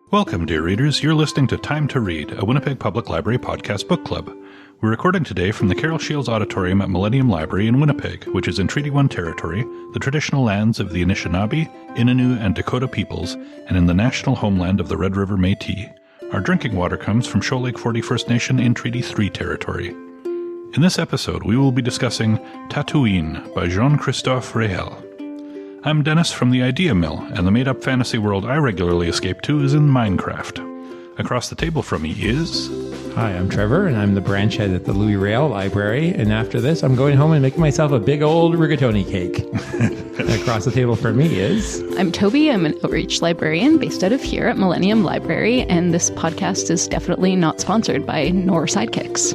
Welcome, dear readers. You're listening to Time to Read, a Winnipeg Public Library podcast book club. We're recording today from the Carol Shields Auditorium at Millennium Library in Winnipeg, which is in Treaty 1 territory, the traditional lands of the Anishinaabe, Innu, and Dakota peoples, and in the national homeland of the Red River Métis. Our drinking water comes from Shoal Lake 40 First Nation in Treaty 3 territory. In this episode, we will be discussing Tatouine by Jean-Christophe Réhel. I'm Dennis from the Idea Mill, and the made-up fantasy world I regularly escape to is in Minecraft. Across the table from me is... Hi, I'm Trevor, and I'm the branch head at the Louis Réal Library, and after this, I'm going home and making myself a big old rigatoni cake. Across the table from me is... I'm Toby. I'm an outreach librarian based out of here at Millennium Library, and this podcast is definitely not sponsored by nor Sidekicks.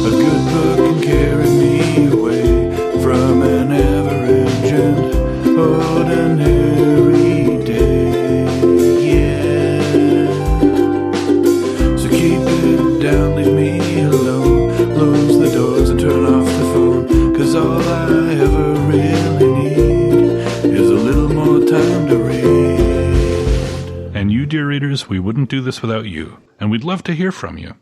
A good book can carry me away from an average and ordinary day, yeah. So keep it down, leave me alone, close the doors and turn off the phone, 'cause all I ever really need is a little more time to read. And you, dear readers, we wouldn't do this without you, and we'd love to hear from you.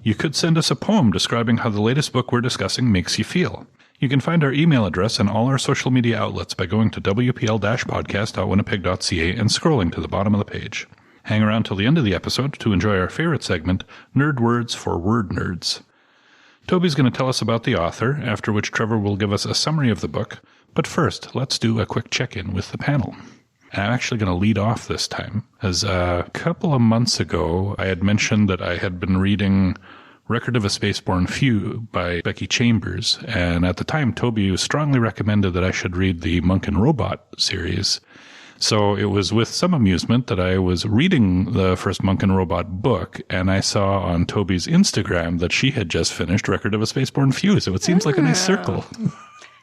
You could send us a poem describing how the latest book we're discussing makes you feel. You can find our email address and all our social media outlets by going to wpl-podcast.winnipeg.ca and scrolling to the bottom of the page. Hang around till the end of the episode to enjoy our favorite segment, Nerd Words for Word Nerds. Toby's going to tell us about the author, after which Trevor will give us a summary of the book. But first, let's do a quick check-in with the panel. I'm actually going to lead off this time, as a couple of months ago, I had mentioned that I had been reading Record of a Spaceborne Few by Becky Chambers, and at the time, Toby strongly recommended that I should read the Monk and Robot series. So it was with some amusement that I was reading the first Monk and Robot book, and I saw on Toby's Instagram that she had just finished Record of a Spaceborne Few, so it seems like a nice circle.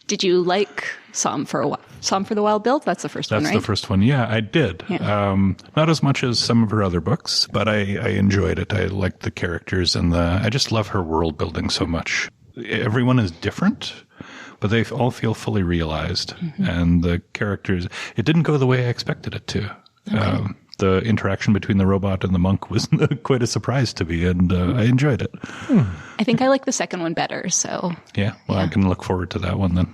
Did you like Psalm for the Wild Build? That's the first one, right? That's the first one. Yeah, I did. Yeah. Not as much as some of her other books, but I enjoyed it. I liked the characters and I just love her world building so much. Everyone is different, but they all feel fully realized. Mm-hmm. And the characters, it didn't go the way I expected it to. Okay. The interaction between the robot and the monk was quite a surprise to me, and I enjoyed it. I think I like the second one better, so... Yeah, well, I can look forward to that one then.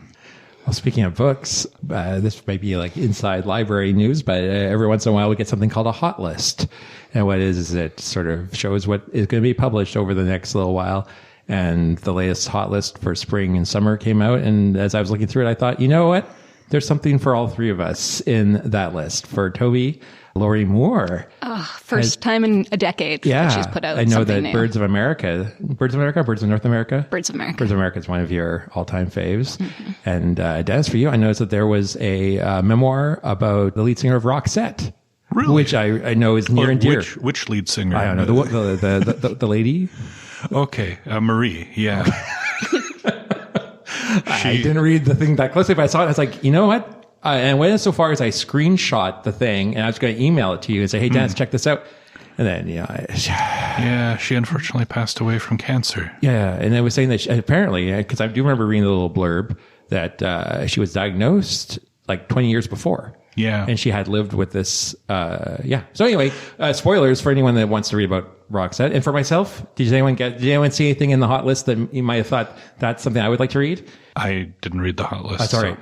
Well, speaking of books, this might be like inside library news, but every once in a while we get something called a hot list. And what it is it sort of shows what is going to be published over the next little while. And the latest hot list for spring and summer came out. And as I was looking through it, I thought, you know what? There's something for all three of us in that list. For Toby, Lori Moore. First time in a decade that she's put out I know that new. Birds of North America? Birds of North America? Birds of America. Birds of America is one of your all-time faves. Mm-hmm. And Dennis, for you, I noticed that there was a memoir about the lead singer of Roxette. Really? Which I know is near and dear. Which lead singer? I don't know. The lady? Okay, Marie, yeah. I didn't read the thing that closely, but I saw it. I was like, you know what? And I went so far as I screenshot the thing, and I was going to email it to you and say, hey, Dennis, check this out. And then, yeah, she unfortunately passed away from cancer. Yeah, and I was saying that apparently, because I do remember reading the little blurb, that she was diagnosed like 20 years before. Yeah. And she had lived with this, So anyway, spoilers for anyone that wants to read about Roxette. And for myself, did anyone see anything in the hot list that you might have thought that's something I would like to read? I didn't read the hot list. That's all right.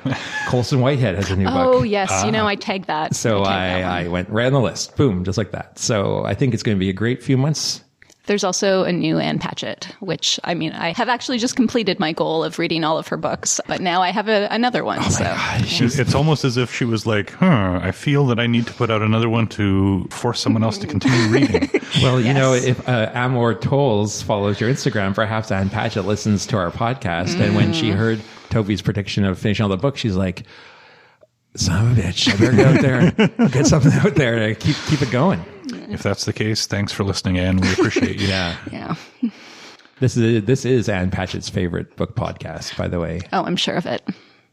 Colson Whitehead has a new book. Oh, yes. I tagged that. So I went right on the list. Boom, just like that. So I think it's going to be a great few months. There's also a new Anne Patchett, which, I have actually just completed my goal of reading all of her books, but now I have another one. Oh my gosh. It's almost as if she was like, I feel that I need to put out another one to force someone else to continue reading. Well, you know, if Amor Tolles follows your Instagram, perhaps Anne Patchett listens to our podcast, and when she heard Toby's prediction of finishing all the book, she's like, son of a bitch, I better go out there and get something out there to keep it going. If that's the case, thanks for listening, Anne. We appreciate you. Yeah. This is Anne Patchett's favorite book podcast, by the way. Oh, I'm sure of it.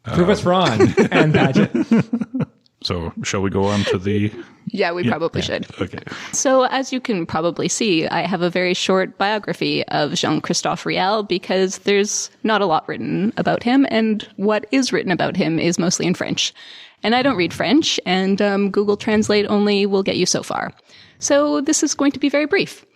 Prove us wrong, Anne Patchett. So, shall we go on to the Yeah, we probably should. Okay. So as you can probably see, I have a very short biography of Jean-Christophe Réhel because there's not a lot written about him, and what is written about him is mostly in French. And I don't read French, and Google Translate only will get you so far. So this is going to be very brief.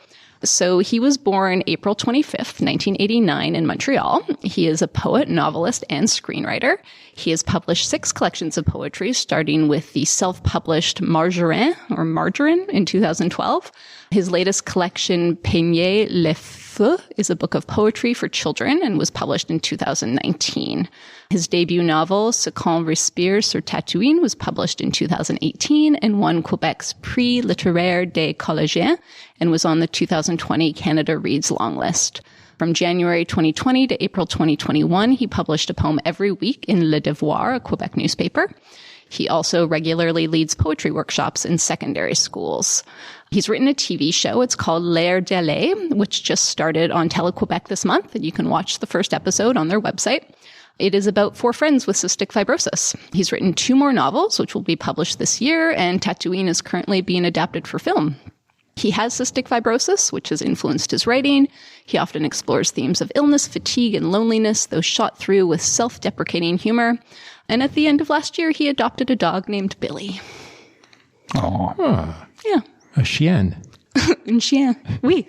So he was born April 25th, 1989 in Montreal. He is a poet, novelist, and screenwriter. He has published 6 collections of poetry, starting with the self-published Margarine in 2012. His latest collection, Peigner les Feux, is a book of poetry for children and was published in 2019. His debut novel, Ce qu'on respire sur Tatouine, was published in 2018 and won Quebec's Prix littéraire des collégiens and was on the 2020 Canada Reads long list. From January 2020 to April 2021, he published a poem every week in Le Devoir, a Quebec newspaper. He also regularly leads poetry workshops in secondary schools. He's written a TV show. It's called L'air d'aller, which just started on Télé-Québec this month, and you can watch the first episode on their website. It is about 4 friends with cystic fibrosis. He's written 2 more novels, which will be published this year, and Tatooine is currently being adapted for film. He has cystic fibrosis, which has influenced his writing. He often explores themes of illness, fatigue, and loneliness, though shot through with self-deprecating humor. And at the end of last year, he adopted a dog named Billy. Oh. Yeah. A chien. Un chien. Oui.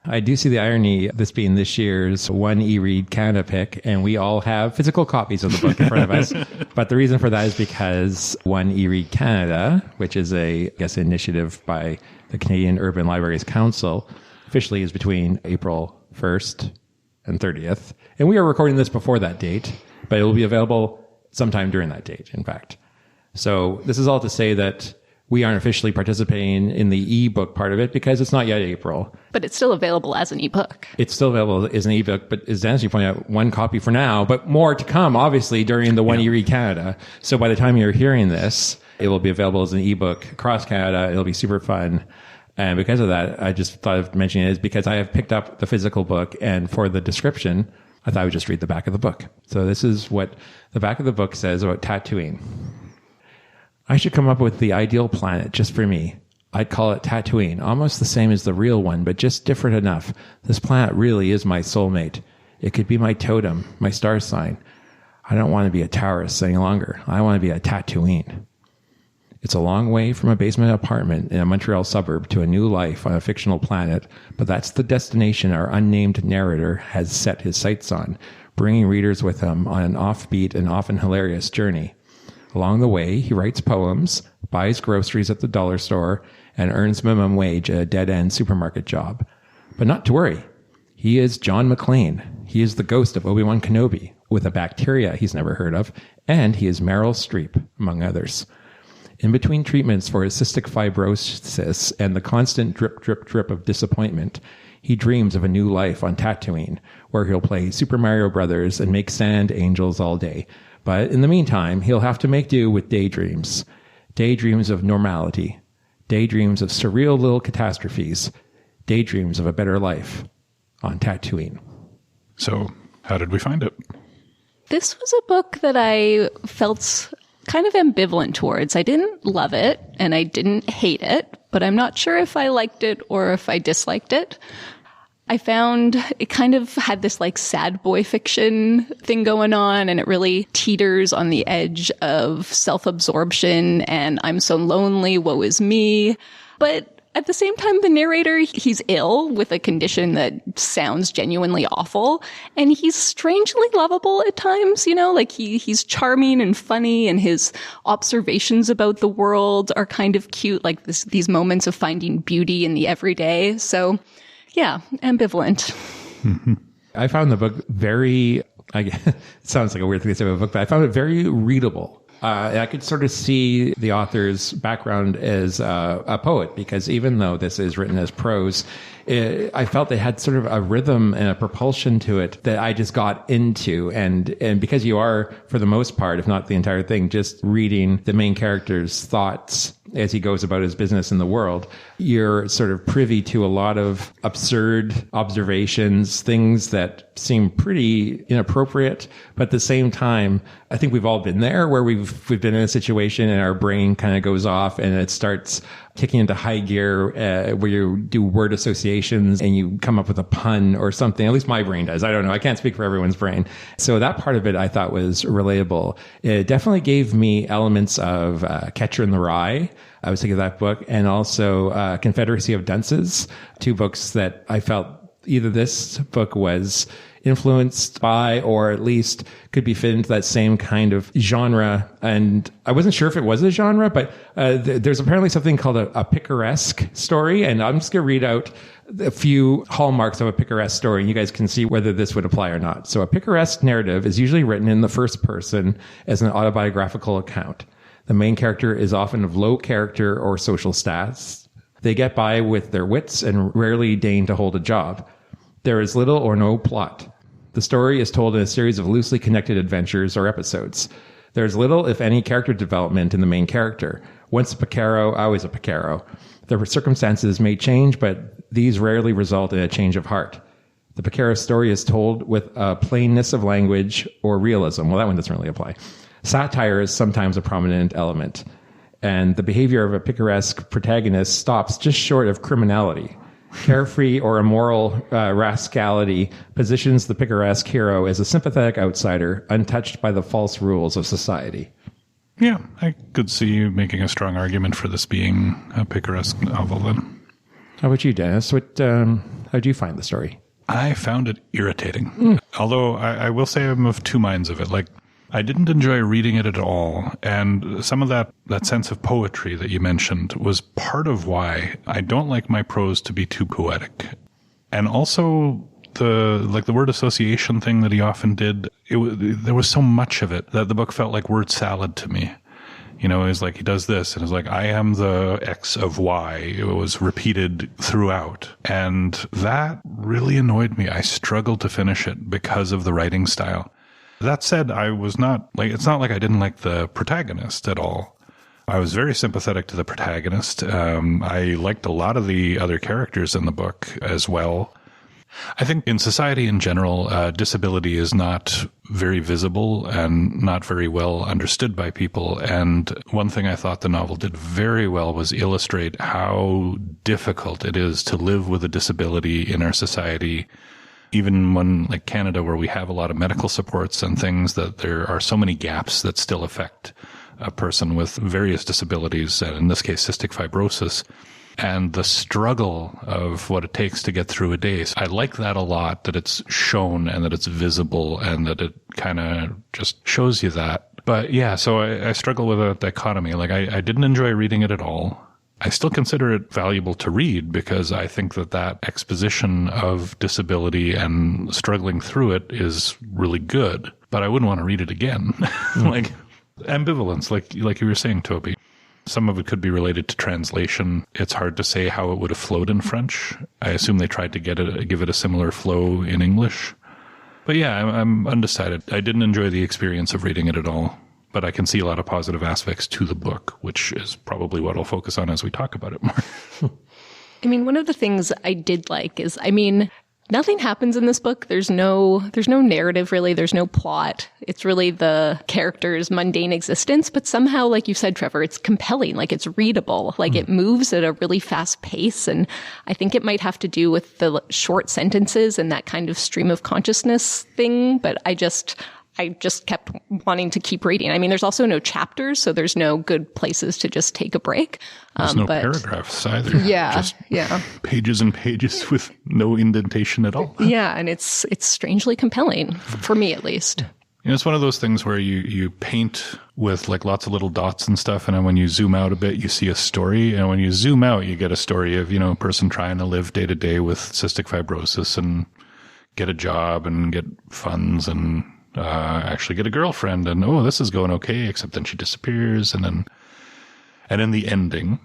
I do see the irony of this being this year's One eRead Canada pick, and we all have physical copies of the book in front of us. But the reason for that is because One eRead Canada, which is a, initiative by the Canadian Urban Libraries Council, officially is between April 1st and 30th. And we are recording this before that date, but it will be available sometime during that date, in fact. So this is all to say that we aren't officially participating in the ebook part of it because it's not yet April. But it's still available as an ebook. It's still available as an ebook, but as Nancy pointed out, 1 copy for now, but more to come, obviously, during the One eRead Canada. So by the time you're hearing this, it will be available as an ebook across Canada. It'll be super fun. And because of that, I just thought of mentioning it is because I have picked up the physical book, and for the description, I thought I would just read the back of the book. So this is what the back of the book says about Tatooine. I should come up with the ideal planet just for me. I'd call it Tatooine, almost the same as the real one, but just different enough. This planet really is my soulmate. It could be my totem, my star sign. I don't want to be a Taurus any longer. I want to be a Tatooine. It's a long way from a basement apartment in a Montreal suburb to a new life on a fictional planet, but that's the destination our unnamed narrator has set his sights on, bringing readers with him on an offbeat and often hilarious journey. Along the way, he writes poems, buys groceries at the dollar store, and earns minimum wage at a dead-end supermarket job. But not to worry. He is John McClane. He is the ghost of Obi-Wan Kenobi, with a bacteria he's never heard of, and he is Meryl Streep, among others. In between treatments for his cystic fibrosis and the constant drip, drip, drip of disappointment, he dreams of a new life on Tatooine, where he'll play Super Mario Brothers and make sand angels all day. But in the meantime, he'll have to make do with daydreams. Daydreams of normality. Daydreams of surreal little catastrophes. Daydreams of a better life on Tatooine. So, how did we find it? This was a book that I felt kind of ambivalent towards. I didn't love it and I didn't hate it, but I'm not sure if I liked it or if I disliked it. I found it kind of had this like sad boy fiction thing going on, and it really teeters on the edge of self-absorption and I'm so lonely, woe is me. But at the same time, the narrator, he's ill with a condition that sounds genuinely awful, and he's strangely lovable at times, you know, like he's charming and funny, and his observations about the world are kind of cute, like these moments of finding beauty in the everyday. So yeah, ambivalent. I found the book very, it sounds like a weird thing to say about a book, but I found it very readable. I could sort of see the author's background as a poet, because even though this is written as prose, I felt they had sort of a rhythm and a propulsion to it that I just got into. And because you are, for the most part, if not the entire thing, just reading the main character's thoughts as he goes about his business in the world, you're sort of privy to a lot of absurd observations, things that seem pretty inappropriate. But at the same time, I think we've all been there where we've if we've been in a situation and our brain kind of goes off and it starts kicking into high gear where you do word associations and you come up with a pun or something. At least my brain does. I don't know. I can't speak for everyone's brain. So that part of it I thought was relatable. It definitely gave me elements of Catcher in the Rye. I was thinking of that book, and also Confederacy of Dunces, two books that I felt either this book was influenced by or at least could be fit into that same kind of genre. And I wasn't sure if it was a genre, but there's apparently something called a picaresque story. And I'm just going to read out a few hallmarks of a picaresque story, and you guys can see whether this would apply or not. So a picaresque narrative is usually written in the first person as an autobiographical account. The main character is often of low character or social stats. They get by with their wits and rarely deign to hold a job. There is little or no plot. The story is told in a series of loosely connected adventures or episodes. There is little, if any, character development in the main character. Once a picaro, always a picaro. The circumstances may change, but these rarely result in a change of heart. The picaro story is told with a plainness of language or realism. Well, that one doesn't really apply. Satire is sometimes a prominent element, and the behavior of a picaresque protagonist stops just short of criminality. Carefree or immoral rascality positions the picaresque hero as a sympathetic outsider, untouched by the false rules of society. Yeah, I could see you making a strong argument for this being a picaresque novel then. How about you, Dennis? How do you find the story? I found it irritating. Although I will say I'm of two minds of it. Like, I didn't enjoy reading it at all, and some of that sense of poetry that you mentioned was part of why I don't like my prose to be too poetic. And also the word association thing that he often did, there was so much of it that the book felt like word salad to me. You know, it was like he does this, and it's like, I am the X of Y. It was repeated throughout. And that really annoyed me. I struggled to finish it because of the writing style. That said, it's not like I didn't like the protagonist at all. I was very sympathetic to the protagonist. I liked a lot of the other characters in the book as well. I think in society in general, disability is not very visible and not very well understood by people. And one thing I thought the novel did very well was illustrate how difficult it is to live with a disability in our society. Even when, like Canada, where we have a lot of medical supports and things, that there are so many gaps that still affect a person with various disabilities, and in this case, cystic fibrosis, and the struggle of what it takes to get through a day. So I like that a lot, that it's shown and that it's visible and that it kind of just shows you that. But yeah, so I struggle with a dichotomy. Like, I didn't enjoy reading it at all. I still consider it valuable to read because I think that exposition of disability and struggling through it is really good, but I wouldn't want to read it again. Like, ambivalence, like you were saying, Toby. Some of it could be related to translation. It's hard to say how it would have flowed in French. I assume they tried to give it a similar flow in English. But yeah, I'm undecided. I didn't enjoy the experience of reading it at all. But I can see a lot of positive aspects to the book, which is probably what I'll focus on as we talk about it more. I mean, one of the things I did like is, nothing happens in this book. There's no narrative, really. There's no plot. It's really the character's mundane existence. But somehow, like you said, Trevor, it's compelling. Like, it's readable. Like, it moves at a really fast pace. And I think it might have to do with the short sentences and that kind of stream of consciousness thing. But I just kept wanting to keep reading. I mean, there's also no chapters, so there's no good places to just take a break. There's no paragraphs either. Yeah, just yeah. Pages and pages with no indentation at all. Yeah, and it's strangely compelling, for me at least. You know, it's one of those things where you paint with like lots of little dots and stuff, and then when you zoom out a bit, you see a story. And when you zoom out, you get a story of, a person trying to live day to day with cystic fibrosis and get a job and get funds and actually get a girlfriend, and this is going okay, except then she disappears, and in the ending.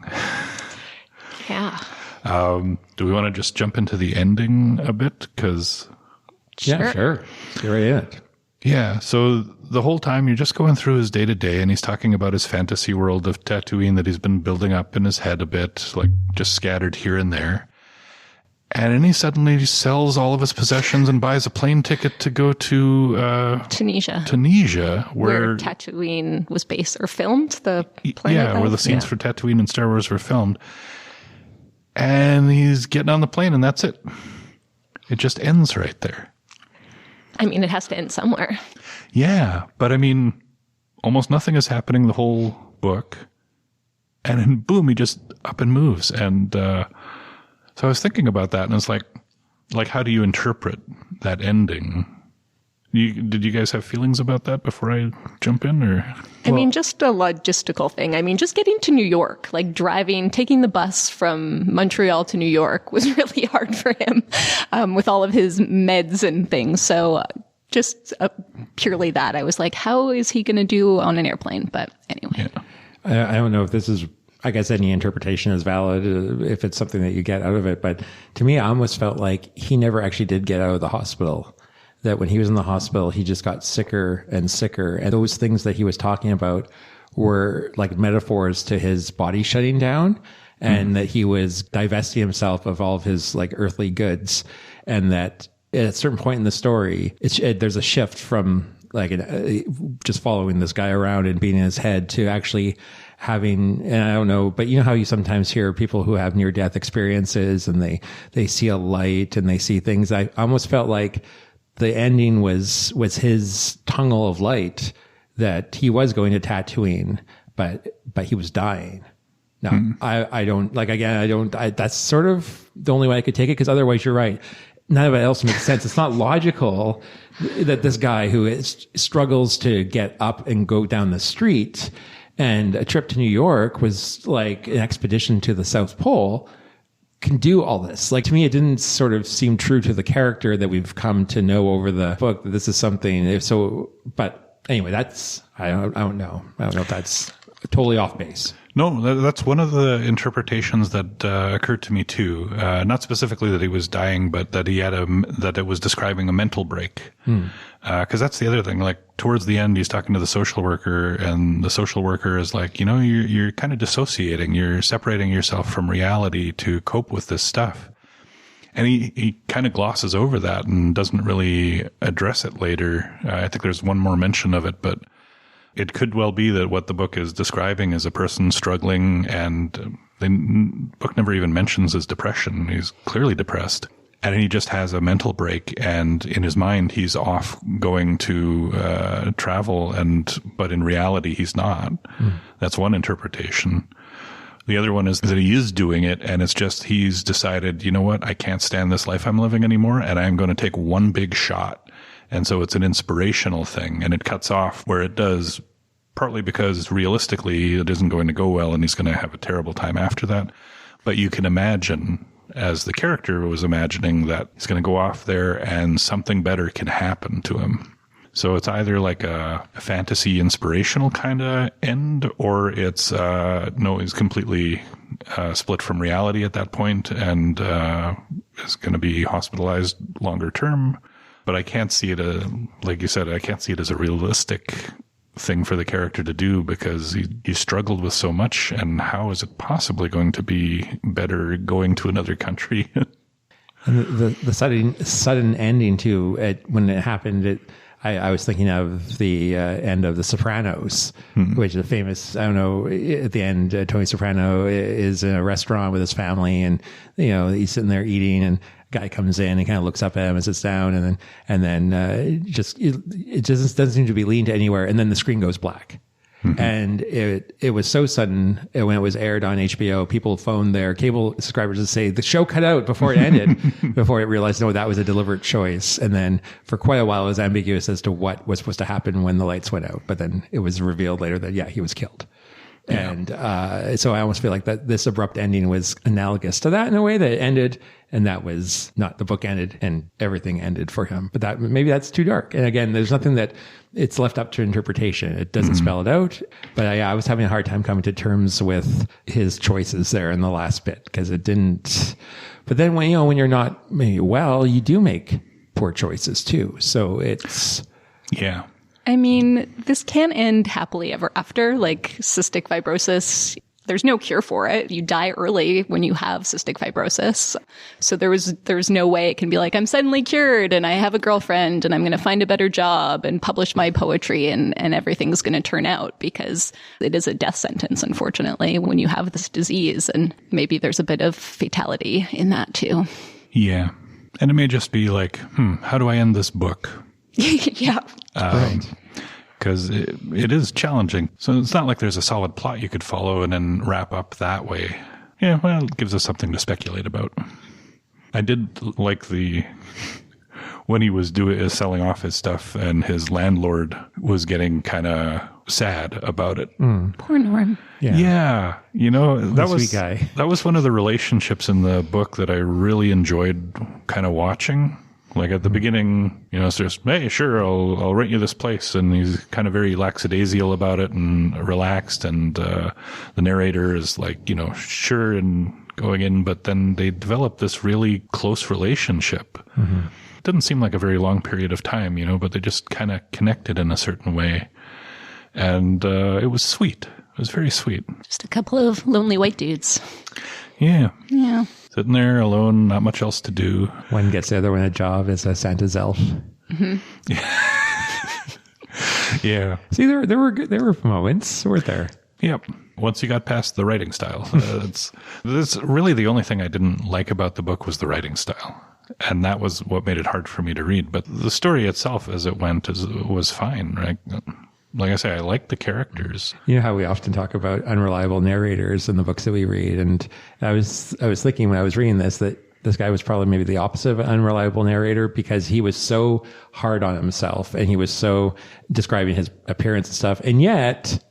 Yeah. Do we want to just jump into the ending a bit? Because yeah, sure. Let's get right in it. Yeah. So the whole time you're just going through his day to day, and he's talking about his fantasy world of Tatooine that he's been building up in his head a bit, like just scattered here and there. And then he suddenly sells all of his possessions and buys a plane ticket to go to Tunisia, where Tatooine was based or filmed. The planet yeah, where the scenes for Tatooine and Star Wars were filmed. And he's getting on the plane, and that's it. It just ends right there. I mean, it has to end somewhere. Yeah, but I mean, almost nothing is happening the whole book. And then, boom, he just up and moves. And so I was thinking about that, and it's like, how do you interpret that ending? Did you guys have feelings about that before I jump in, or? I mean, just a logistical thing. I mean, just getting to New York, like taking the bus from Montreal to New York was really hard for him with all of his meds and things. So just purely that, I was like, how is he going to do on an airplane? But anyway. Yeah. I don't know if this is, I guess any interpretation is valid if it's something that you get out of it. But to me, I almost felt like he never actually did get out of the hospital. That when he was in the hospital, he just got sicker and sicker. And those things that he was talking about were like metaphors to his body shutting down, and that he was divesting himself of all of his like earthly goods. And that at a certain point in the story, there's a shift from like just following this guy around and being in his head to actually having, and I don't know, but you know how you sometimes hear people who have near death experiences and they see a light and they see things. I almost felt like the ending was his tunnel of light, that he was going to Tatooine, but he was dying. No, I don't, like, again, that's sort of the only way I could take it, because otherwise you're right. None of it else makes sense. It's not logical that this guy who struggles to get up and go down the street, and a trip to New York was like an expedition to the South Pole, can do all this. Like, to me, it didn't sort of seem true to the character that we've come to know over the book, that this is something. So, but anyway, that's, I don't know. I don't know if that's totally off base. No, that's one of the interpretations that occurred to me too. Not specifically that he was dying, but that that it was describing a mental break. Because that's the other thing. Like, towards the end, he's talking to the social worker, and the social worker is like, you're kind of dissociating. You're separating yourself from reality to cope with this stuff. And he kind of glosses over that and doesn't really address it later. I think there's one more mention of it, but it could well be that what the book is describing is a person struggling, and the book never even mentions his depression. He's clearly depressed. And he just has a mental break, and in his mind, he's off going to travel, but in reality, he's not. That's one interpretation. The other one is that he is doing it, and it's just he's decided, you know what, I can't stand this life I'm living anymore, and I'm going to take one big shot. And so it's an inspirational thing, and it cuts off where it does, partly because realistically it isn't going to go well, and he's going to have a terrible time after that. But you can imagine, as the character was imagining, that he's going to go off there and something better can happen to him. So it's either like a fantasy inspirational kind of end, or it's, no, he's completely split from reality at that point and is going to be hospitalized longer term. But I can't see it, like you said, I can't see it as a realistic thing for the character to do, because he struggled with so much, and how is it possibly going to be better going to another country? And the sudden ending too, when it happened, I was thinking of the end of The Sopranos, which is a famous, I don't know, at the end, Tony Soprano is in a restaurant with his family, and, he's sitting there eating, and a guy comes in and kind of looks up at him and sits down, and then it just doesn't seem to be leaned to anywhere. And then the screen goes black. And it was so sudden when it was aired on HBO. People phoned their cable subscribers to say the show cut out before it ended, before it realized, no, that was a deliberate choice. And then for quite a while, it was ambiguous as to what was supposed to happen when the lights went out. But then it was revealed later that, yeah, he was killed. Yeah. And so I almost feel like that this abrupt ending was analogous to that in a way, that it ended, and that was not, the book ended and everything ended for him. But maybe that's too dark. And again, there's nothing that it's left up to interpretation. It doesn't spell it out. But I was having a hard time coming to terms with his choices there in the last bit, because it didn't. But then when you're not maybe well, you do make poor choices too. So it's. Yeah. I mean, this can end happily ever after, like cystic fibrosis. there's no cure for it. You die early when you have cystic fibrosis. So there's no way it can be like, I'm suddenly cured and I have a girlfriend and I'm going to find a better job and publish my poetry and everything's going to turn out, because it is a death sentence, unfortunately, when you have this disease. And maybe there's a bit of fatality in that too. Yeah. And it may just be like, how do I end this book? Yeah. Right. Because it is challenging. So it's not like there's a solid plot you could follow and then wrap up that way. Yeah, well, it gives us something to speculate about. I did like when he was selling off his stuff and his landlord was getting kind of sad about it. Poor Norm. Yeah. That was sweet guy. That was one of the relationships in the book that I really enjoyed kind of watching. Like at the beginning, it's just, hey, sure, I'll rent you this place. And he's kind of very lackadaisical about it and relaxed. And the narrator is like, sure, and going in. But then they develop this really close relationship. Mm-hmm. It didn't seem like a very long period of time, but they just kind of connected in a certain way. And it was sweet. It was very sweet. Just a couple of lonely white dudes. Yeah. Yeah. Sitting there alone, not much else to do. One gets the other one a job as a Santa's elf. Mm-hmm. Yeah. See, there were moments, weren't there? Yep. Once you got past the writing style, that's really the only thing I didn't like about the book was the writing style. And that was what made it hard for me to read. But the story itself as it went was fine, right? Like I say, I like the characters. You know how we often talk about unreliable narrators in the books that we read. And I was thinking when I was reading that this guy was probably maybe the opposite of an unreliable narrator, because he was so hard on himself and he was so describing his appearance and stuff. And yet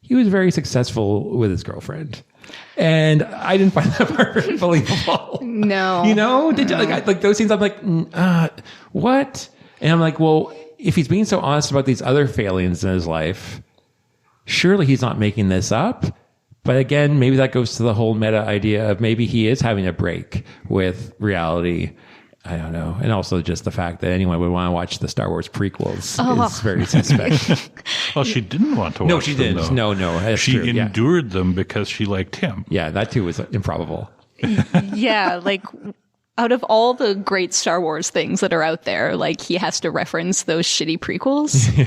he was very successful with his girlfriend. And I didn't find that part very believable. No. Did you, like those scenes, I'm like, what? And I'm like, well, if he's being so honest about these other failings in his life, surely he's not making this up. But again, maybe that goes to the whole meta idea of maybe he is having a break with reality. I don't know. And also just the fact that anyone would want to watch the Star Wars prequels is very suspect. Well, she didn't want to watch them. No, she didn't. Though. No, that's she true. endured them because she liked him. Yeah, that too was improbable. Yeah, like out of all the great Star Wars things that are out there, like he has to reference those shitty prequels.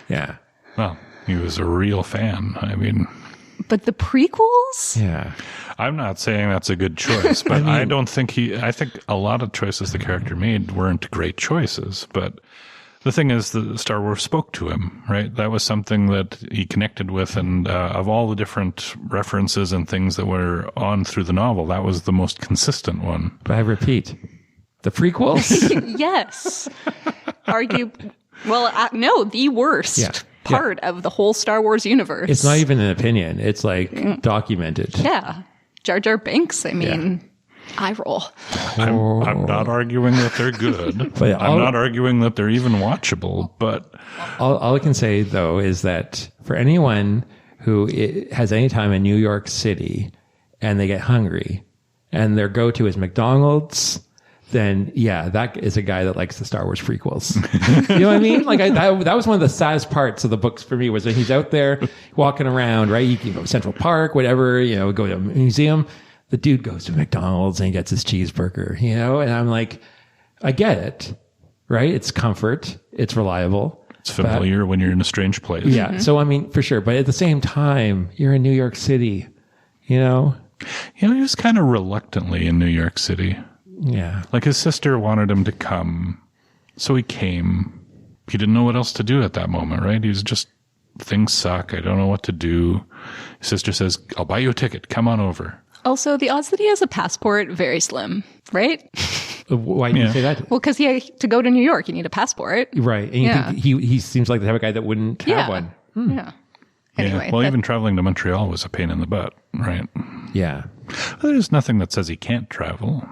Yeah. Well, he was a real fan. I mean... But the prequels? Yeah. I'm not saying that's a good choice, but I don't think I think a lot of choices the character made weren't great choices. But the thing is, the Star Wars spoke to him, right? That was something that he connected with. And of all the different references and things that were on through the novel, that was the most consistent one. But I repeat, the prequels? Yes. No, the worst part of the whole Star Wars universe. It's not even an opinion. It's like documented. Yeah. Jar Jar Binks, I mean, eye roll. I'm not arguing that they're good. But I'm not arguing that they're even watchable. But all I can say, though, is that for anyone who has any time in New York City and they get hungry and their go-to is McDonald's, then that is a guy that likes the Star Wars prequels. You know what I mean? Like that was one of the saddest parts of the books for me, was when he's out there walking around, right? You can go to Central Park, whatever, go to a museum. The dude goes to McDonald's and he gets his cheeseburger, and I'm like, I get it, right? It's comfort. It's reliable. It's familiar when you're in a strange place. Yeah. Mm-hmm. So, I mean, for sure. But at the same time, you're in New York City, he was kind of reluctantly in New York City. Yeah. Like his sister wanted him to come, so he came. He didn't know what else to do at that moment, right? He was just, things suck. I don't know what to do. His sister says, I'll buy you a ticket. Come on over. Also, the odds that he has a passport, very slim, right? Why do you say that? Well, because to go to New York, you need a passport. Right. And you think he seems like the type of guy that wouldn't have one. Yeah. Anyway. Well, even traveling to Montreal was a pain in the butt, right? Yeah. There's nothing that says he can't travel.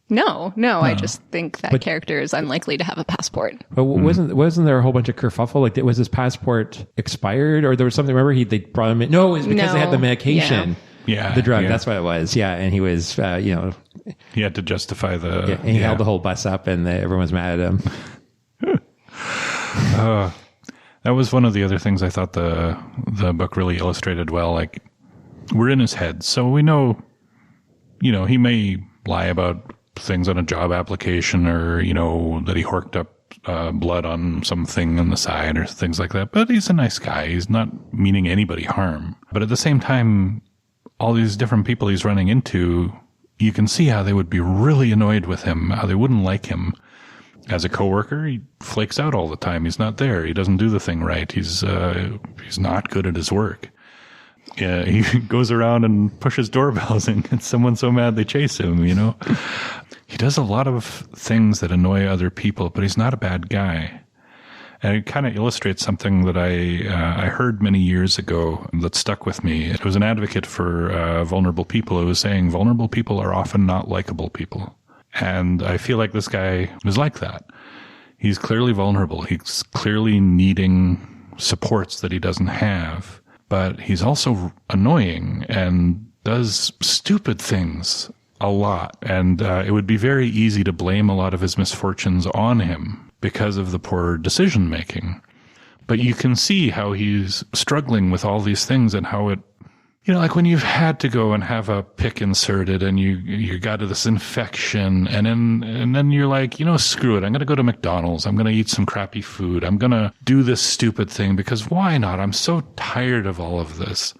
No, I just think that character is unlikely to have a passport. But wasn't there a whole bunch of kerfuffle? Like, was his passport expired, or there was something? Remember, they brought him in. No, it was because they had the medication. Yeah, the drug. That's what it was. Yeah, and he was, he had to justify the. Yeah, and he held the whole bus up, and everyone was mad at him. That was one of the other things I thought the book really illustrated well. Like, we're in his head, so we know, he may lie about things on a job application, or, that he horked up blood on something on the side or things like that. But he's a nice guy. He's not meaning anybody harm. But at the same time, all these different people he's running into, you can see how they would be really annoyed with him, how they wouldn't like him. As a coworker, he flakes out all the time. He's not there. He doesn't do the thing right. He's not good at his work. Yeah, he goes around and pushes doorbells and gets someone so mad they chase him, He does a lot of things that annoy other people, but he's not a bad guy. And it kind of illustrates something that I heard many years ago that stuck with me. It was an advocate for vulnerable people who was saying vulnerable people are often not likable people. And I feel like this guy is like that. He's clearly vulnerable. He's clearly needing supports that he doesn't have. But he's also annoying and does stupid things a lot. And it would be very easy to blame a lot of his misfortunes on him because of the poor decision making. But you can see how he's struggling with all these things and how it, like when you've had to go and have a pick inserted and you got this infection and then you're like, screw it. I'm going to go to McDonald's. I'm going to eat some crappy food. I'm going to do this stupid thing because why not? I'm so tired of all of this.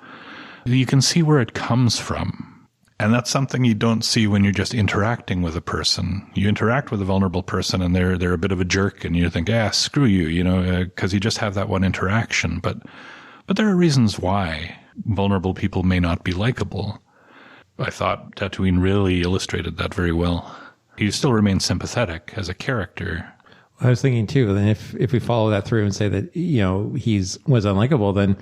You can see where it comes from. And that's something you don't see when you're just interacting with a person. You interact with a vulnerable person and they're a bit of a jerk and you think, screw you, because you just have that one interaction. But there are reasons why vulnerable people may not be likable. I thought Tatooine really illustrated that very well. He still remains sympathetic as a character. I was thinking too, then if we follow that through and say that, was unlikable, then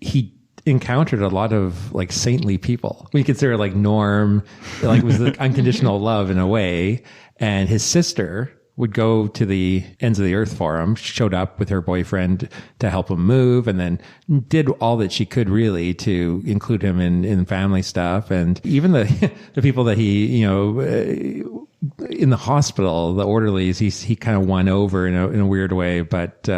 he encountered a lot of like saintly people. We consider like Norm, like was like unconditional love in a way. And his sister would go to the ends of the earth for him, showed up with her boyfriend to help him move, and then did all that she could really to include him in family stuff. And even the people that he, in the hospital, the orderlies, he kind of won over in a weird way. But,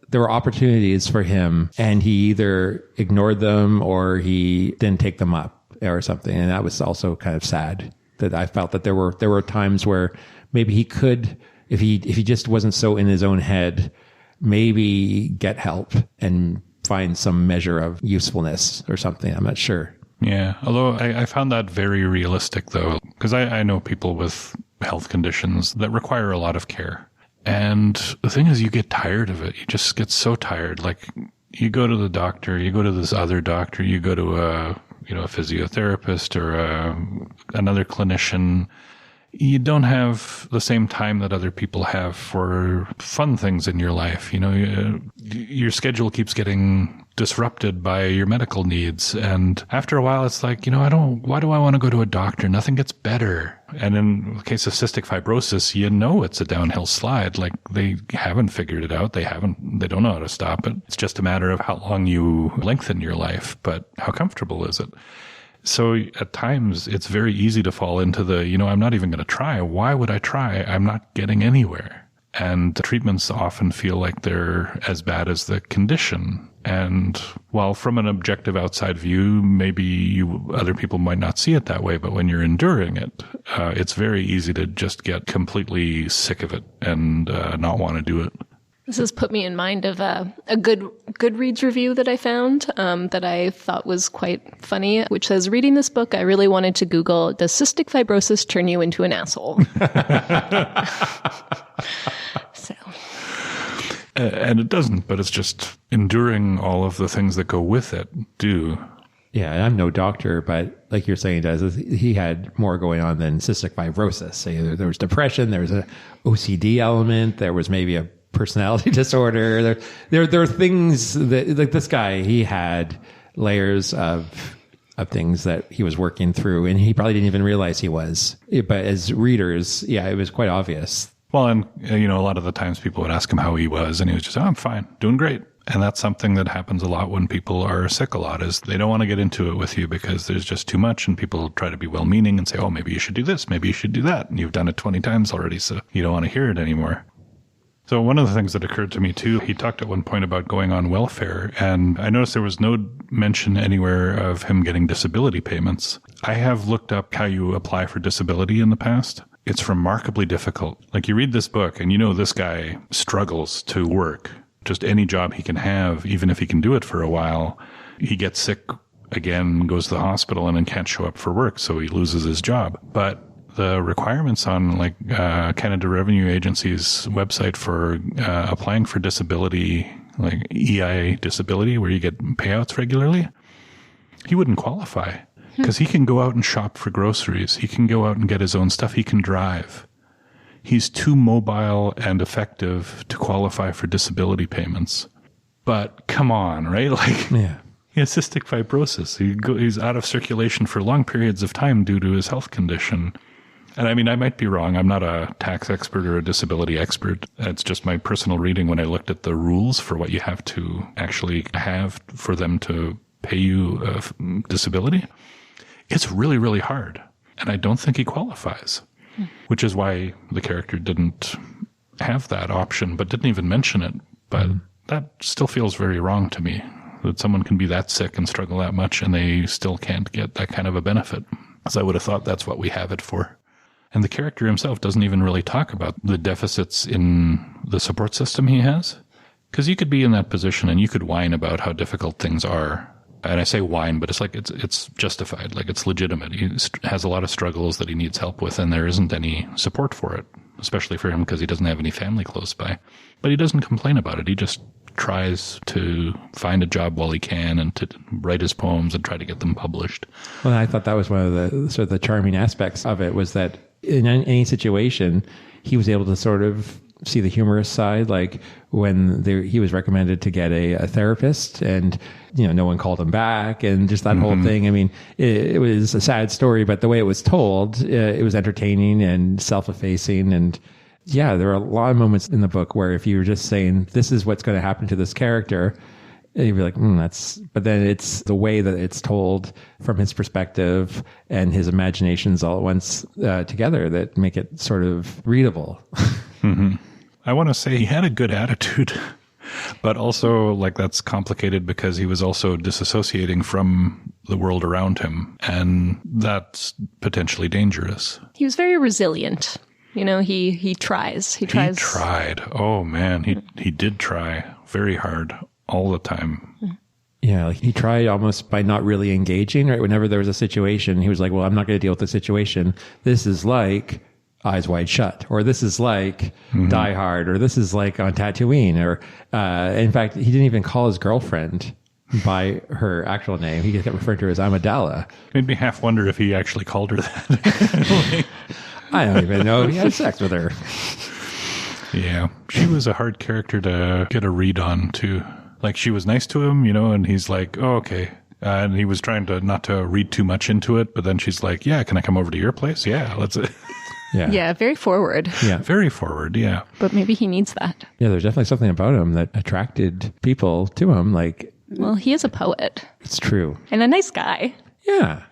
there were opportunities for him and he either ignored them or he didn't take them up or something. And that was also kind of sad, that I felt that there were times where maybe he could, if he just wasn't so in his own head, maybe get help and find some measure of usefulness or something. I'm not sure. Yeah. Although I found that very realistic though, because I know people with health conditions that require a lot of care. And the thing is, you get tired of it. You just get so tired. Like, you go to the doctor, you go to this other doctor, you go to a physiotherapist or another clinician. You don't have the same time that other people have for fun things in your life. Your schedule keeps getting disrupted by your medical needs. And after a while, it's like, why do I want to go to a doctor? Nothing gets better. And in the case of cystic fibrosis, it's a downhill slide. Like, they haven't figured it out. They don't know how to stop it. It's just a matter of how long you lengthen your life, but how comfortable is it? So at times it's very easy to fall into the, I'm not even going to try. Why would I try? I'm not getting anywhere. And the treatments often feel like they're as bad as the condition. And while from an objective outside view, maybe other people might not see it that way, but when you're enduring it, it's very easy to just get completely sick of it and not want to do it. This has put me in mind of a Goodreads review that I found that I thought was quite funny, which says, reading this book, I really wanted to Google, does cystic fibrosis turn you into an asshole? So. And it doesn't, but it's just enduring all of the things that go with it do. Yeah, I'm no doctor, but like you're saying, he had more going on than cystic fibrosis. So there was depression, there was an OCD element, there was maybe a personality disorder. There are things that, like this guy, he had layers of things that he was working through, and he probably didn't even realize he was. But as readers, it was quite obvious. Well, and a lot of the times people would ask him how he was, and he was just, I'm fine, doing great. And that's something that happens a lot when people are sick a lot, is they don't want to get into it with you because there's just too much, and people try to be well-meaning and say, maybe you should do this, maybe you should do that. And you've done it 20 times already, so you don't want to hear it anymore. So one of the things that occurred to me too, he talked at one point about going on welfare, and I noticed there was no mention anywhere of him getting disability payments. I have looked up how you apply for disability in the past. It's remarkably difficult. Like, you read this book and you know this guy struggles to work. Just any job he can have, even if he can do it for a while, he gets sick again, goes to the hospital, and then can't show up for work, so he loses his job. But the requirements on Canada Revenue Agency's website for applying for disability, like EI disability, where you get payouts regularly, he wouldn't qualify because he can go out and shop for groceries. He can go out and get his own stuff. He can drive. He's too mobile and effective to qualify for disability payments. But come on, right? Yeah. He has cystic fibrosis. He's out of circulation for long periods of time due to his health condition. And I mean, I might be wrong. I'm not a tax expert or a disability expert. It's just my personal reading when I looked at the rules for what you have to actually have for them to pay you disability. It's really, really hard. And I don't think he qualifies, which is why the character didn't have that option, but didn't even mention it. But that still feels very wrong to me, that someone can be that sick and struggle that much and they still can't get that kind of a benefit. So I would have thought that's what we have it for. And the character himself doesn't even really talk about the deficits in the support system he has. Because you could be in that position and you could whine about how difficult things are. And I say whine, but it's like it's justified, like it's legitimate. He has a lot of struggles that he needs help with, and there isn't any support for it, especially for him because he doesn't have any family close by. But he doesn't complain about it. He just tries to find a job while he can and to write his poems and try to get them published. Well, I thought that was one of the sort of the charming aspects of it, was that in any situation, he was able to sort of see the humorous side, like when he was recommended to get a therapist and, no one called him back, and just that whole thing. I mean, it was a sad story, but the way it was told, it was entertaining and self-effacing. And yeah, there are a lot of moments in the book where if you were just saying, this is what's going to happen to this character, you'd be like, but then it's the way that it's told from his perspective and his imaginations all at once together that make it sort of readable. I want to say he had a good attitude, but also that's complicated because he was also disassociating from the world around him, and that's potentially dangerous. He was very resilient. He tries. He tried. Oh man, he did try very hard all the time. Yeah, he tried almost by not really engaging, right? Whenever there was a situation, he was like, well, I'm not going to deal with the situation. This is like Eyes Wide Shut, or this is like Die Hard, or this is like on Tatooine, or in fact, he didn't even call his girlfriend by her actual name. He kept referring to her as Amidala. Made me half wonder if he actually called her that. I don't even know if he had sex with her. Yeah, she was a hard character to get a read on too. Like, she was nice to him, and he's like, oh, okay. And he was trying to not to read too much into it, but then she's like, yeah, can I come over to your place? Yeah, let's. Yeah, very forward. Yeah, very forward. Yeah, but maybe he needs that. Yeah, there's definitely something about him that attracted people to him. Well, he is a poet. It's true, and a nice guy. Yeah.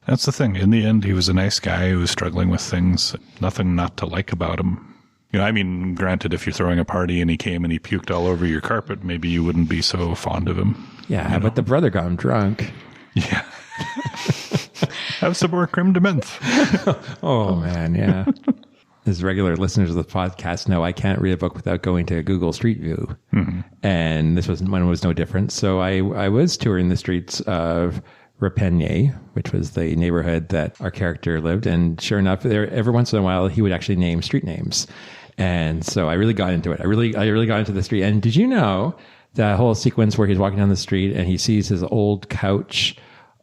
That's the thing. In the end, he was a nice guy who was struggling with things. Nothing not to like about him. I mean, granted, if you're throwing a party and he came and he puked all over your carpet, maybe you wouldn't be so fond of him. Yeah, but the brother got him drunk. Yeah. Have some more creme de menthe. Oh, man, yeah. As regular listeners of the podcast know, I can't read a book without going to Google Street View. And this was no different. So I was touring the streets of Repengne, which was the neighborhood that our character lived. And sure enough, every once in a while, he would actually name street names. And so I really got into it. I really got into the street. And did you know that whole sequence where he's walking down the street and he sees his old couch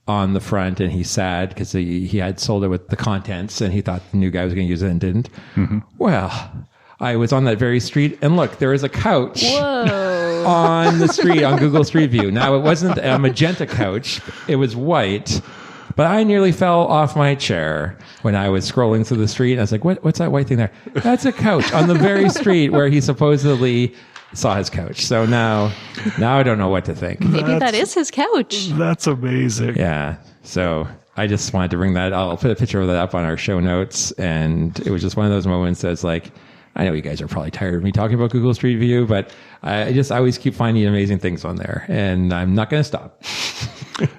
on the front and he's sad because he had sold it with the contents and he thought the new guy was going to use it and didn't? Well, I was on that very street and look, there is a couch on the street on Google Street View. Now, it wasn't a magenta couch. It was white. But I nearly fell off my chair when I was scrolling through the street. And I was like, what's that white thing there? That's a couch on the very street where he supposedly saw his couch. So now I don't know what to think. Maybe that is his couch. That's amazing. Yeah. So I just wanted to bring that. I'll put a picture of that up on our show notes. And it was just one of those moments that's like, I know you guys are probably tired of me talking about Google Street View, but I always keep finding amazing things on there, and I'm not going to stop.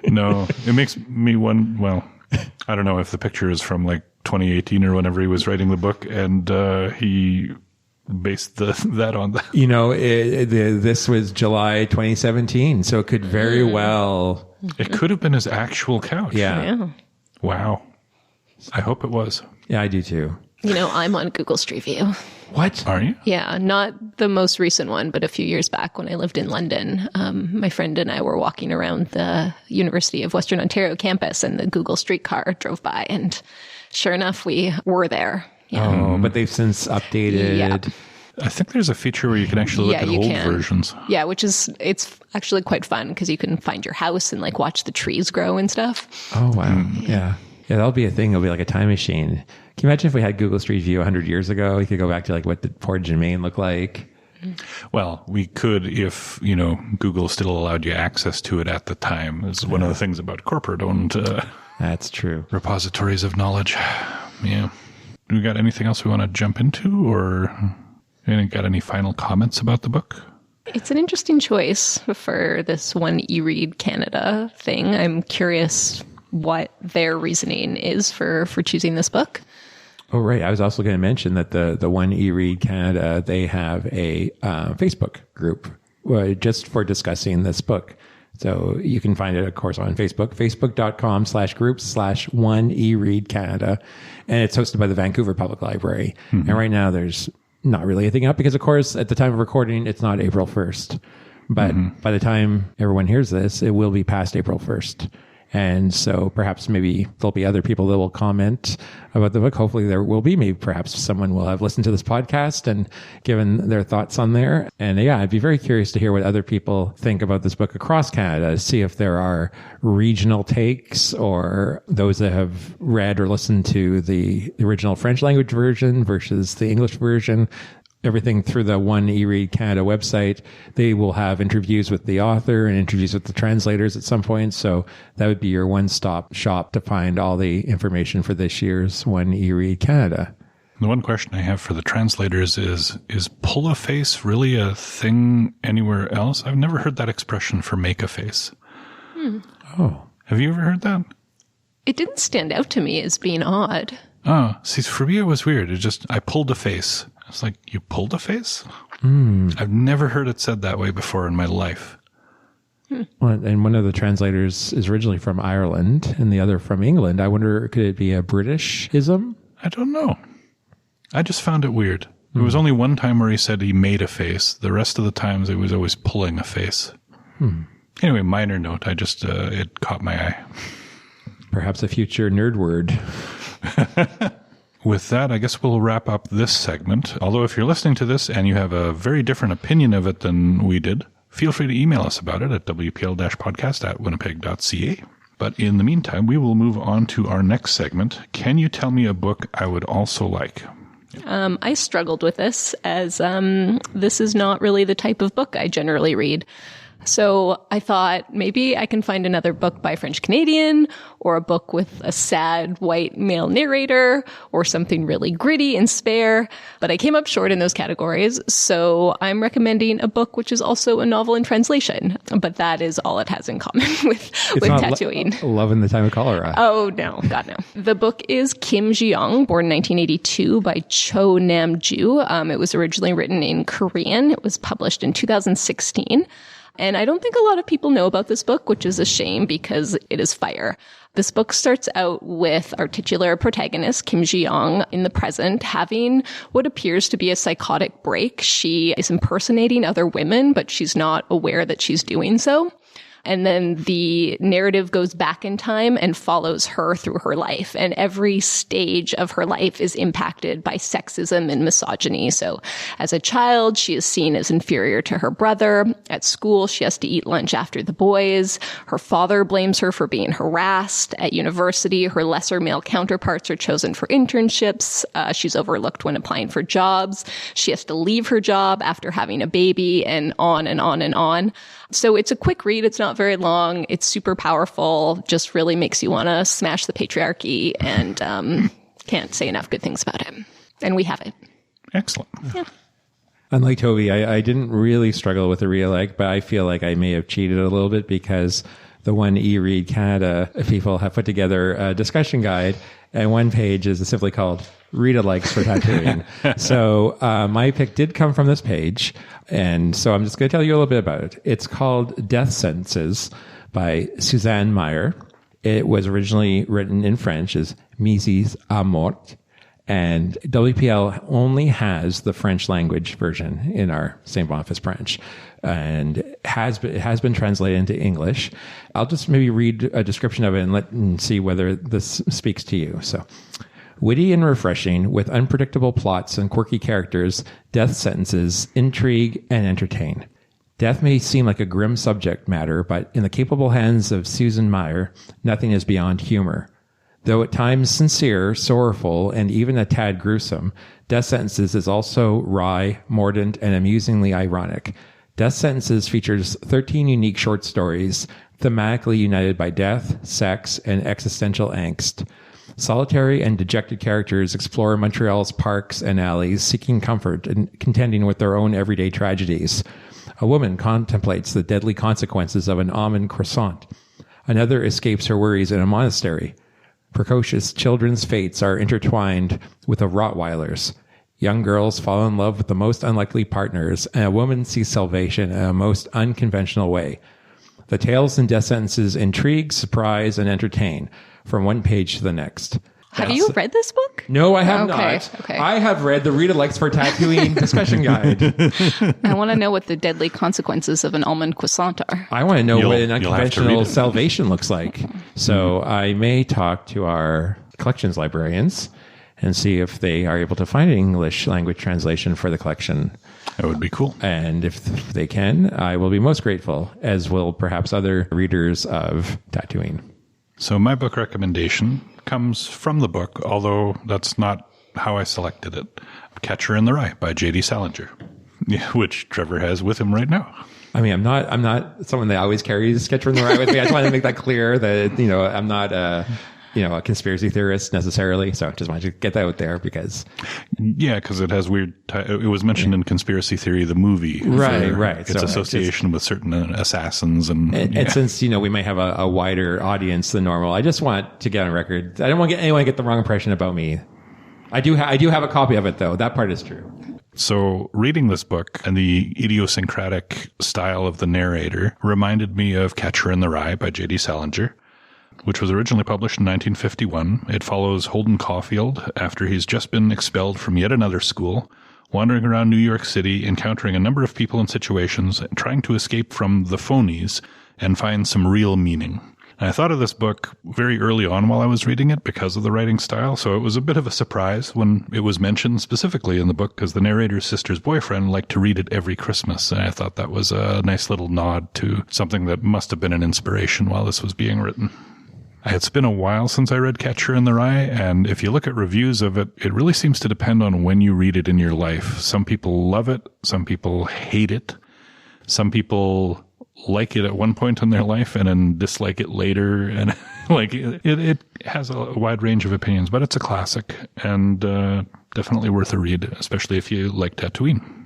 No, it makes me well, I don't know if the picture is from like 2018 or whenever he was writing the book, and he based that on that. You know, this was July 2017, so it could very well... It could have been his actual couch. Yeah. Wow. I hope it was. Yeah, I do too. You know, I'm on Google Street View. What? Are you? Yeah, not the most recent one, but a few years back when I lived in London, my friend and I were walking around the University of Western Ontario campus, and the Google Street car drove by, and sure enough, we were there. Yeah. Oh, but they've since updated. Yeah. I think there's a feature where you can actually look at old versions. Yeah, it's actually quite fun because you can find your house and like watch the trees grow and stuff. Oh, wow. Yeah. Yeah, that'll be a thing. It'll be like a time machine. Can you imagine if we had Google Street View 100 years ago? We could go back to like what did Portage and Main look like? Well, we could if, you know, Google still allowed you access to it at the time. This is one of the things about corporate-owned That's true. repositories of knowledge. Yeah. We got anything else we want to jump into, or got any final comments about the book? It's an interesting choice for this one eRead Canada thing. I'm curious what their reasoning is for choosing this book. Oh, right. I was also going to mention that the one eRead Canada, they have a Facebook group just for discussing this book. So you can find it, of course, on Facebook, facebook.com/groups/one eRead Canada. And it's hosted by the Vancouver Public Library. Mm-hmm. And right now there's not really anything up because, of course, at the time of recording, it's not April 1st. But by the time everyone hears this, it will be past April 1st. And so perhaps maybe there'll be other people that will comment about the book. Hopefully there will be. Maybe perhaps someone will have listened to this podcast and given their thoughts on there. And yeah, I'd be very curious to hear what other people think about this book across Canada, to see if there are regional takes or those that have read or listened to the original French language version versus the English version. Everything through the One eRead Canada website. They will have interviews with the author and interviews with the translators at some point. So that would be your one-stop shop to find all the information for this year's One eRead Canada. The one question I have for the translators is pull a face really a thing anywhere else? I've never heard that expression for make a face. Oh. Have you ever heard that? It didn't stand out to me as being odd. Oh, see, for me it was weird. I pulled a face. It's like, you pulled a face? I've never heard it said that way before in my life. Well, and one of the translators is originally from Ireland and the other from England. I wonder, could it be a British-ism? I don't know. I just found it weird. There was only one time where he said he made a face. The rest of the times it was always pulling a face. Anyway, minor note. It caught my eye. Perhaps a future nerd word. With that, I guess we'll wrap up this segment. Although if you're listening to this and you have a very different opinion of it than we did, feel free to email us about it at wpl-podcast@winnipeg.ca. But in the meantime, we will move on to our next segment. Can you tell me a book I would also like? I struggled with this as this is not really the type of book I generally read. So I thought maybe I can find another book by a French Canadian, or a book with a sad white male narrator, or something really gritty and spare. But I came up short in those categories. So I'm recommending a book which is also a novel in translation. But that is all it has in common with Tatooine. Love in the Time of Cholera. Oh, no. God, no. The book is Kim Ji-young, born in 1982 by Cho Nam-ju. It was originally written in Korean. It was published in 2016. And I don't think a lot of people know about this book, which is a shame because it is fire. This book starts out with our titular protagonist, Kim Ji-young, in the present, having what appears to be a psychotic break. She is impersonating other women, but she's not aware that she's doing so. And then the narrative goes back in time and follows her through her life. And every stage of her life is impacted by sexism and misogyny. So as a child, she is seen as inferior to her brother. At school, she has to eat lunch after the boys. Her father blames her for being harassed. At university, her lesser male counterparts are chosen for internships. She's overlooked when applying for jobs. She has to leave her job after having a baby, and on and on and on. So it's a quick read. It's not very long. It's super powerful. Just really makes you want to smash the patriarchy, and can't say enough good things about it. And we have it. Excellent. Unlike Toby, I didn't really struggle with the reelect, but I feel like I may have cheated a little bit because the one eRead Canada people have put together a discussion guide, and one page is simply called Read-alikes for Tatooine. So my pick did come from this page, and so I'm just going to tell you a little bit about it. It's called Death Sentences by Suzanne Meyer. It was originally written in French as Mises à mort, and WPL only has the French language version in our St. Boniface branch, and it has been translated into English. I'll just maybe read a description of it and see whether this speaks to you. So, witty and refreshing, with unpredictable plots and quirky characters, Death Sentences intrigue and entertain. Death may seem like a grim subject matter, but in the capable hands of Susan Meyer, nothing is beyond humor. Though at times sincere, sorrowful, and even a tad gruesome, Death Sentences is also wry, mordant, and amusingly ironic. Death Sentences features 13 unique short stories, thematically united by death, sex, and existential angst. Solitary and dejected characters explore Montreal's parks and alleys, seeking comfort and contending with their own everyday tragedies. A woman contemplates the deadly consequences of an almond croissant. Another escapes her worries in a monastery. Precocious children's fates are intertwined with the Rottweilers. Young girls fall in love with the most unlikely partners, and a woman sees salvation in a most unconventional way. The tales in Death Sentences intrigue, surprise, and entertain, from one page to the next. Have you read this book? No, I have Okay, not. okay. I have read the Read-alikes for Tatooine discussion guide. I want to know what the deadly consequences of an almond croissant are. I want to know what an You'll have to read unconventional it. salvation looks like. So I may talk to our collections librarians and see if they are able to find an English language translation for the collection. That would be cool. And if they can, I will be most grateful, as will perhaps other readers of Tatooine. So my book recommendation comes from the book, although that's not how I selected it. Catcher in the Rye by J.D. Salinger, which Trevor has with him right now. I mean, I'm not someone that always carries Catcher in the Rye with me. I just want to make that clear that, I'm not a conspiracy theorist necessarily. So just wanted to get that out there because. Yeah, because it has weird. It was mentioned in Conspiracy Theory, the movie. Right, for right. Its So association with certain assassins and since, we may have a wider audience than normal, I just want to get on record. I don't want anyone to get the wrong impression about me. I do have a copy of it though. That part is true. So reading this book and the idiosyncratic style of the narrator reminded me of Catcher in the Rye by J.D. Salinger, which was originally published in 1951. It follows Holden Caulfield after he's just been expelled from yet another school, wandering around New York City, encountering a number of people and situations, trying to escape from the phonies and find some real meaning. And I thought of this book very early on while I was reading it because of the writing style, so it was a bit of a surprise when it was mentioned specifically in the book because the narrator's sister's boyfriend liked to read it every Christmas, and I thought that was a nice little nod to something that must have been an inspiration while this was being written. It's been a while since I read Catcher in the Rye, and if you look at reviews of it, it really seems to depend on when you read it in your life. Some people love it, some people hate it, some people like it at one point in their life and then dislike it later, and it has a wide range of opinions, but it's a classic and definitely worth a read, especially if you like Tatooine.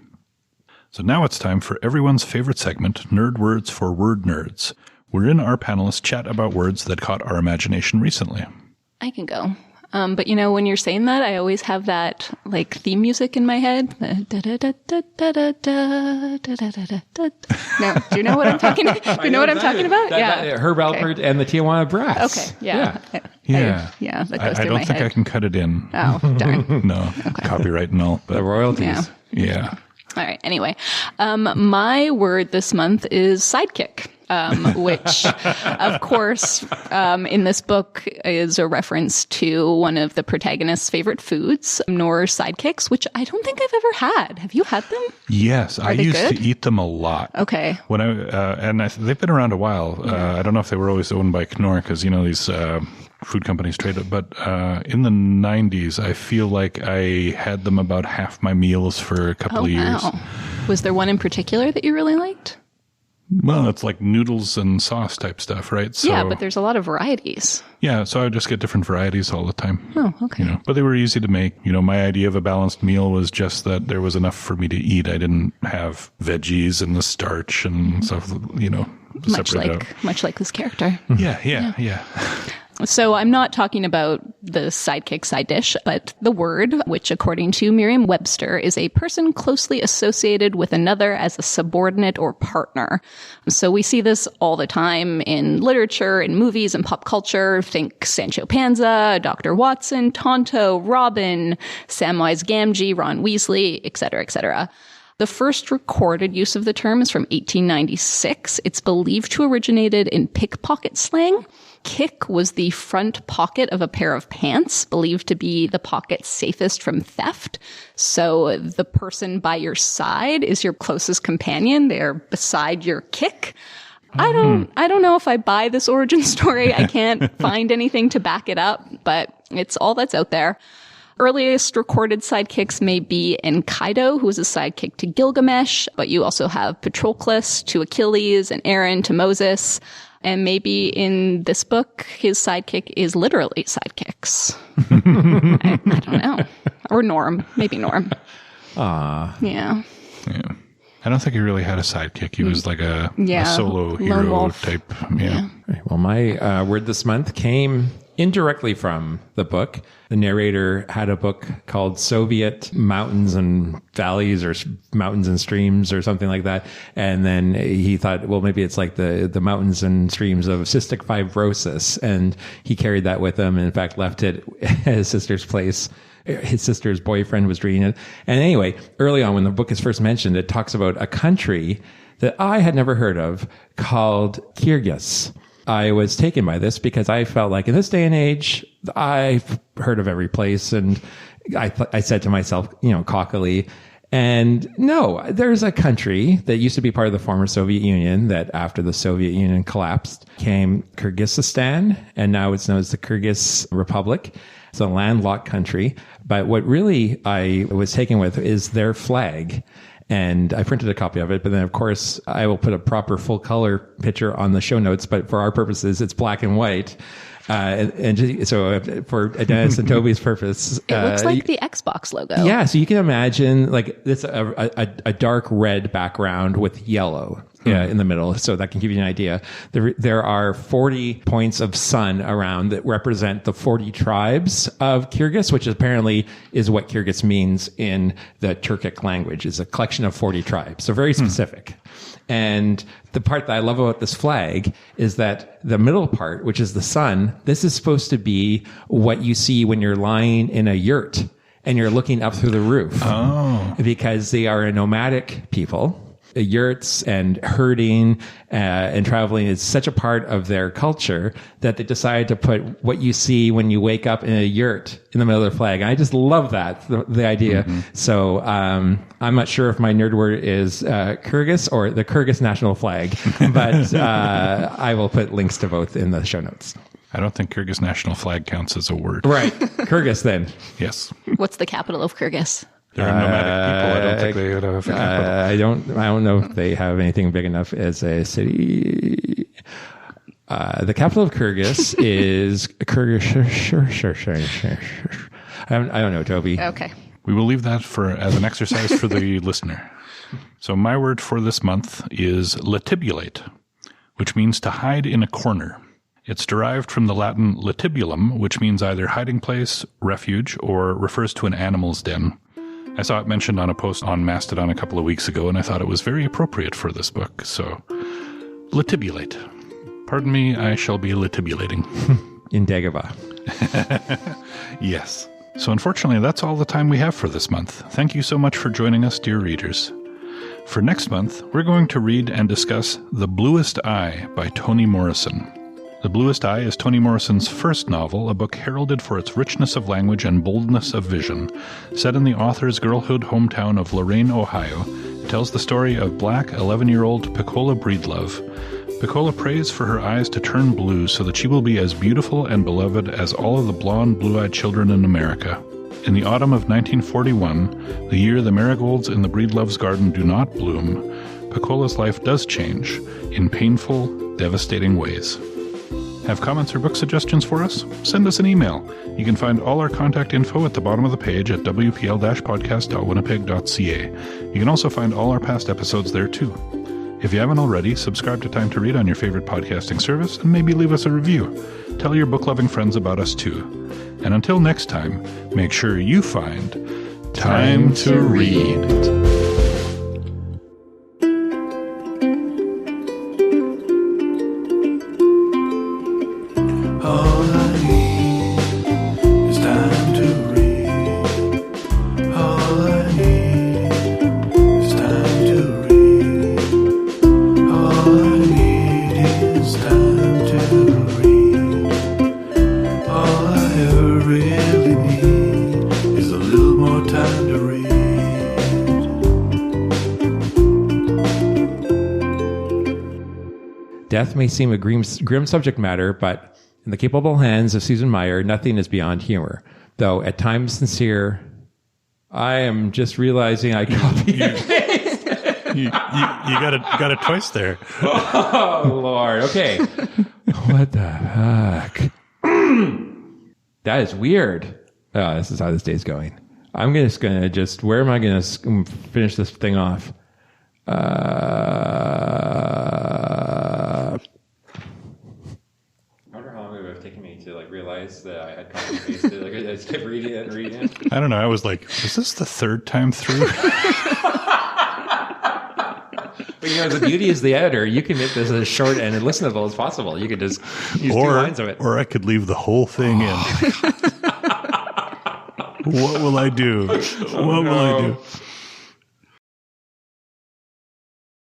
So now it's time for everyone's favorite segment, Nerd Words for Word Nerds. Wherein our panelists chat about words that caught our imagination recently. I can go. But when you're saying that, I always have that theme music in my head. No, do you know what I'm talking about? Do you know what I'm talking about? Yeah. Herb Alpert and the Tijuana Brass. Okay. Yeah. Yeah. That goes I through don't my think head. I can cut it in. Oh, darn. No, copyright and all. But The royalties. Yeah. All right. Anyway, my word this month is sidekick. Which, of course, in this book is a reference to one of the protagonist's favorite foods, nor sidekicks, which I don't think I've ever had. Have you had them? Yes, I they used good? to eat them a lot. Okay. When they've been around a while. I don't know if they were always owned by Knorr because these food companies traded, but in the 90s, I feel like I had them about half my meals for a couple of years. Wow. Was there one in particular that you really liked? Well, it's like noodles and sauce type stuff, right? So, Yeah, but there's a lot of varieties. yeah, so I would just get different varieties all the time. Oh, okay. You know, but they were easy to make. You know, my idea of a balanced meal was just that there was enough for me to eat. I didn't have veggies and the starch and stuff, you know, separated out. Much like this character. Yeah. So I'm not talking about the sidekick side dish, but the word, which according to Merriam-Webster is a person closely associated with another as a subordinate or partner. So we see this all the time in literature, in movies, and pop culture. Think Sancho Panza, Dr. Watson, Tonto, Robin, Samwise Gamgee, Ron Weasley, etc., etc. The first recorded use of the term is from 1896. It's believed to have originated in pickpocket slang. Kick was the front pocket of a pair of pants, believed to be the pocket safest from theft. So the person by your side is your closest companion. They're beside your kick. I don't know if I buy this origin story. I can't find anything to back it up, but it's all that's out there. Earliest recorded sidekicks may be Enkidu, who was a sidekick to Gilgamesh, but you also have Patroclus to Achilles and Aaron to Moses. And maybe in this book, his sidekick is literally sidekicks. I don't know. Or Norm. Maybe Norm. Yeah. I don't think he really had a sidekick. He was like a solo lone hero wolf type. Yeah. Well, my word this month came indirectly from the book. The narrator had a book called Soviet Mountains and Valleys, or Mountains and Streams, or something like that. And then he thought, well, maybe it's like the mountains and streams of cystic fibrosis. And he carried that with him and in fact left it at his sister's place. His sister's boyfriend was reading it. And anyway, early on when the book is first mentioned, it talks about a country that I had never heard of called Kyrgyz. I was taken by this because I felt like in this day and age, I've heard of every place. And I said to myself, you know, cockily, and no, there's a country that used to be part of the former Soviet Union that after the Soviet Union collapsed came Kyrgyzstan. And now it's known as the Kyrgyz Republic. It's a landlocked country. But what really I was taken with is their flag. And I printed a copy of it, but then of course I will put a proper full color picture on the show notes, but for our purposes, it's black and white. So for Dennis and Toby's purpose, it looks like the Xbox logo. Yeah. So you can imagine like this, a dark red background with yellow. Yeah, in the middle. So that can give you an idea. There are 40 points of sun around that represent the 40 tribes of Kyrgyz, which apparently is what Kyrgyz means in the Turkic language, is a collection of 40 tribes. So very specific. And the part that I love about this flag is that the middle part, which is the sun, this is supposed to be what you see when you're lying in a yurt and you're looking up through the roof. Oh. Because they are a nomadic people. Yurts and herding and traveling is such a part of their culture that they decided to put what you see when you wake up in a yurt in the middle of their flag. And I just love that, the idea. Mm-hmm. So I'm not sure if my nerd word is Kyrgyz or the Kyrgyz national flag, but I will put links to both in the show notes. I don't think Kyrgyz national flag counts as a word. Right. Kyrgyz then. Yes. What's the capital of Kyrgyz? They're nomadic people. I don't think they would have a capital. I don't know if they have anything big enough as a city. The capital of Kyrgyz is Kyrgyz. Sure. I don't know, Toby. Okay. We will leave that as an exercise for the listener. So my word for this month is latibulate, which means to hide in a corner. It's derived from the Latin latibulum, which means either hiding place, refuge, or refers to an animal's den. I saw it mentioned on a post on Mastodon a couple of weeks ago, and I thought it was very appropriate for this book. So, latibulate. Pardon me, I shall be latibulating. In Dagobah. Yes. So unfortunately, that's all the time we have for this month. Thank you so much for joining us, dear readers. For next month, we're going to read and discuss The Bluest Eye by Toni Morrison. The Bluest Eye is Toni Morrison's first novel, a book heralded for its richness of language and boldness of vision. Set in the author's girlhood hometown of Lorain, Ohio, it tells the story of black 11-year-old Pecola Breedlove. Pecola prays for her eyes to turn blue so that she will be as beautiful and beloved as all of the blonde, blue-eyed children in America. In the autumn of 1941, the year the marigolds in the Breedlove's garden do not bloom, Pacola's life does change in painful, devastating ways. Have comments or book suggestions for us? Send us an email. You can find all our contact info at the bottom of the page at wpl-podcast.winnipeg.ca. You can also find all our past episodes there too. If you haven't already, subscribe to Time to Read on your favorite podcasting service and maybe leave us a review. Tell your book-loving friends about us too. And until next time, make sure you find Time to Read. Death may seem a grim subject matter, but in the capable hands of Susan Meyer, nothing is beyond humor. Though at times sincere, I am just realizing I copied and pasted. You got it twice there. Oh, Lord. Okay. What the heck? That is weird. Oh, this is how this day's going. I'm just going to where am I going to finish this thing off? I wonder how long it would have taken me to realize that I had copy and pasted. I just kept reading it and reading it. I don't know. I was like, is this the third time through? But the beauty is the editor. You can make this as short and listenable as possible. You could just use 2 lines of it. Or I could leave the whole thing in. What will I do? What will I do?